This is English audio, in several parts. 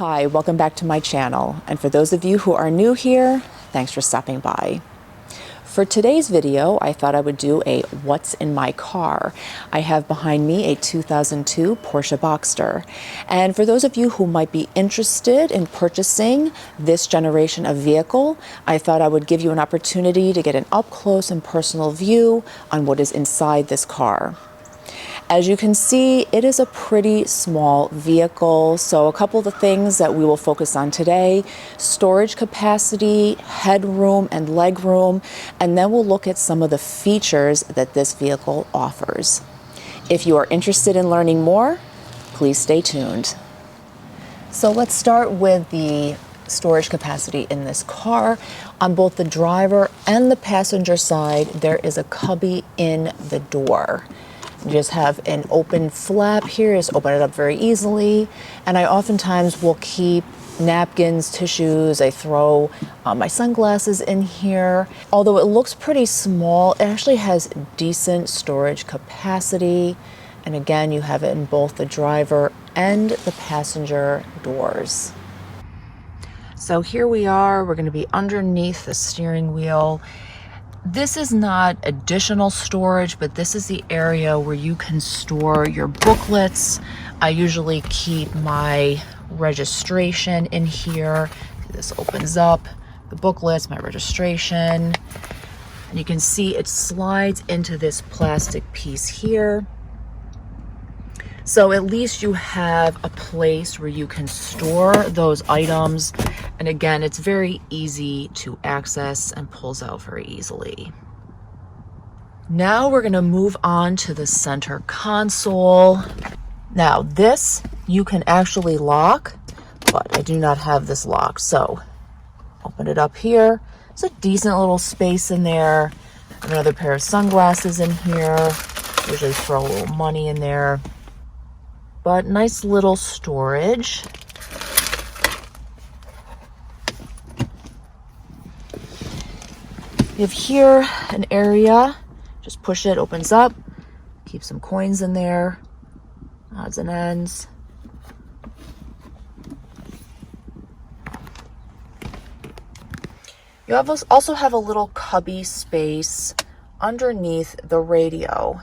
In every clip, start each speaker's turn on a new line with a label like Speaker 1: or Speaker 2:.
Speaker 1: Hi, welcome back to my channel, and for those of you who are new here, thanks for stopping by. For today's video, I thought I would do a what's in my car. I have behind me a 2002 Porsche Boxster, and for those of you who might be interested in purchasing this generation of vehicle, I thought I would give you an opportunity to get an up-close and personal view on what is inside this car. As you can see, it is a pretty small vehicle, so a couple of the things that we will focus on today: storage capacity, headroom and legroom, and then we'll look at some of the features that this vehicle offers. If you are interested in learning more, please stay tuned. So let's start with the storage capacity in this car. On both the driver and the passenger side, there is a cubby in the door. You just have an open flap here, just open it up very easily. And I oftentimes will keep napkins, tissues, I throw my sunglasses in here. Although it looks pretty small, it actually has decent storage capacity. And again, you have it in both the driver and the passenger doors. So here we are, we're gonna be underneath the steering wheel. This is not additional storage, but this is the area where you can store your booklets. I usually keep my registration in here. This opens up, the booklets, my registration. And you can see it slides into this plastic piece here. So at least you have a place where you can store those items. And again, it's very easy to access and pulls out very easily. Now we're going to move on to the center console. Now this you can actually lock, but I do not have this locked. So open it up here. It's a decent little space in there. Another pair of sunglasses in here. Usually throw a little money in there. But nice little storage. You have here an area, just push it, opens up, keep some coins in there, odds and ends. You also have a little cubby space underneath the radio.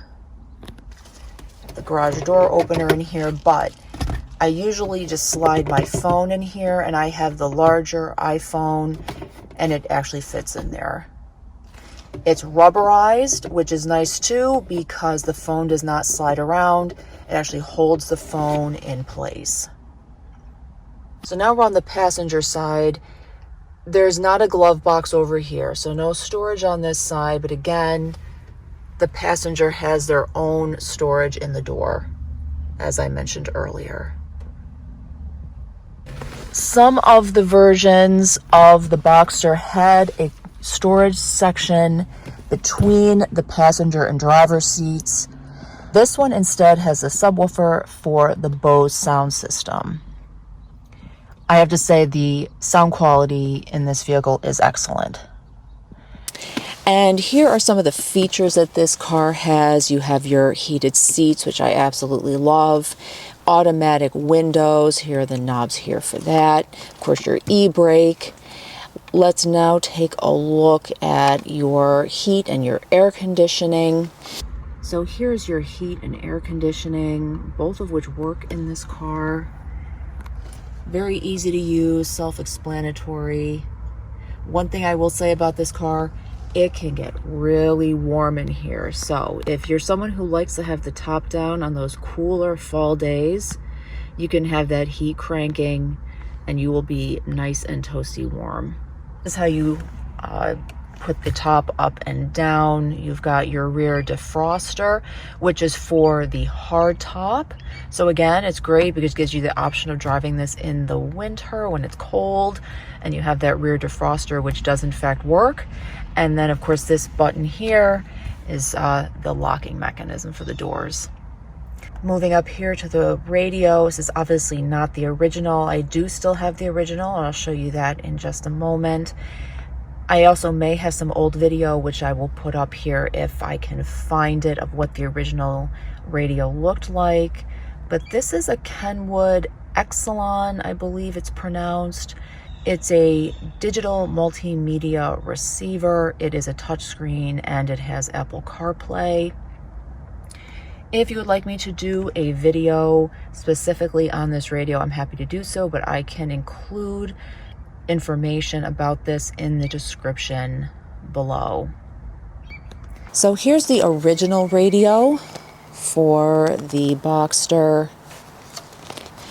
Speaker 1: The garage door opener in here, but I usually just slide my phone in here, and I have the larger iPhone and it actually fits in there. It's rubberized, which is nice too, because the phone does not slide around. It actually holds the phone in place. So now we're on the passenger side. There's not a glove box over here, so no storage on this side, but again, the passenger has their own storage in the door, as I mentioned earlier. Some of the versions of the Boxster had a storage section between the passenger and driver seats. This one instead has a subwoofer for the Bose sound system. I have to say the sound quality in this vehicle is excellent. And here are some of the features that this car has. You have your heated seats, which I absolutely love. Automatic windows. Here are the knobs here for that. Of course, your e-brake. Let's now take a look at your heat and your air conditioning. So here's your heat and air conditioning, both of which work in this car. Very easy to use, self-explanatory. One thing I will say about this car, it can get really warm in here. So if you're someone who likes to have the top down on those cooler fall days, you can have that heat cranking and you will be nice and toasty warm. This is how you put the top up and down. You've got your rear defroster, which is for the hard top. So again, it's great because it gives you the option of driving this in the winter when it's cold, and you have that rear defroster, which does in fact work. And then of course this button here is the locking mechanism for the doors. Moving up here to the radio, this is obviously not the original. I do still have the original, and I'll show you that in just a moment. I also may have some old video, which I will put up here if I can find it, of what the original radio looked like. But this is a Kenwood Exelon, I believe it's pronounced. It's a digital multimedia receiver. It is a touchscreen and it has Apple CarPlay. If you would like me to do a video specifically on this radio, I'm happy to do so, but I can include information about this in the description below. So here's the original radio for the Boxster.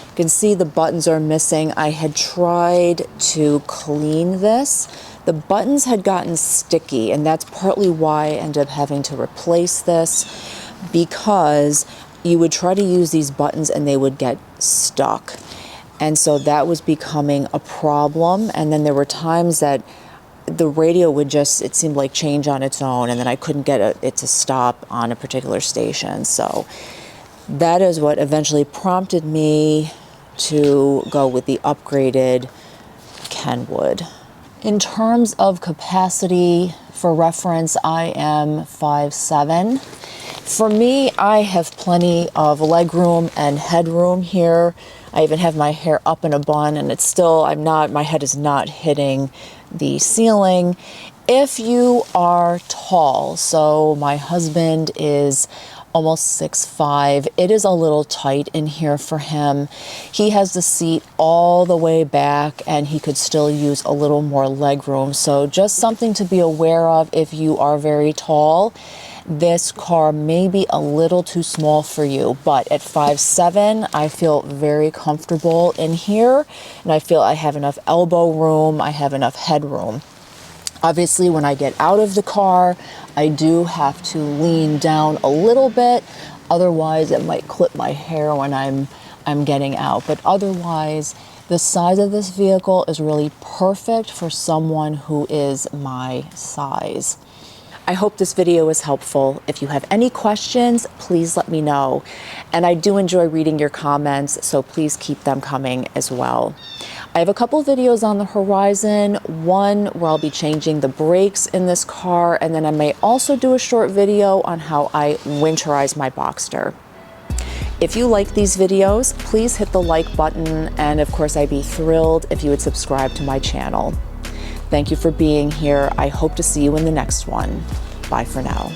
Speaker 1: You can see the buttons are missing. I had tried to clean this. The buttons had gotten sticky, and that's partly why I ended up having to replace this, because you would try to use these buttons and they would get stuck. And so that was becoming a problem. And then there were times that the radio would just, it seemed like, change on its own, and then I couldn't get it to stop on a particular station. So that is what eventually prompted me to go with the upgraded Kenwood. In terms of capacity, for reference, I am 5'7". For me, I have plenty of legroom and headroom here. I even have my hair up in a bun, and it's still, my head is not hitting the ceiling. If you are tall, so my husband is almost 6'5", it is a little tight in here for him. He has the seat all the way back and he could still use a little more legroom. So just something to be aware of if you are very tall. This car may be a little too small for you, but at 5'7", I feel very comfortable in here, and I feel I have enough elbow room, I have enough headroom. Obviously, when I get out of the car, I do have to lean down a little bit, otherwise it might clip my hair when I'm getting out. But otherwise, the size of this vehicle is really perfect for someone who is my size. I hope this video was helpful. If you have any questions, please let me know. And I do enjoy reading your comments, so please keep them coming as well. I have a couple videos on the horizon, one where I'll be changing the brakes in this car, and then I may also do a short video on how I winterize my Boxster. If you like these videos, please hit the like button, and of course I'd be thrilled if you would subscribe to my channel. Thank you for being here. I hope to see you in the next one. Bye for now.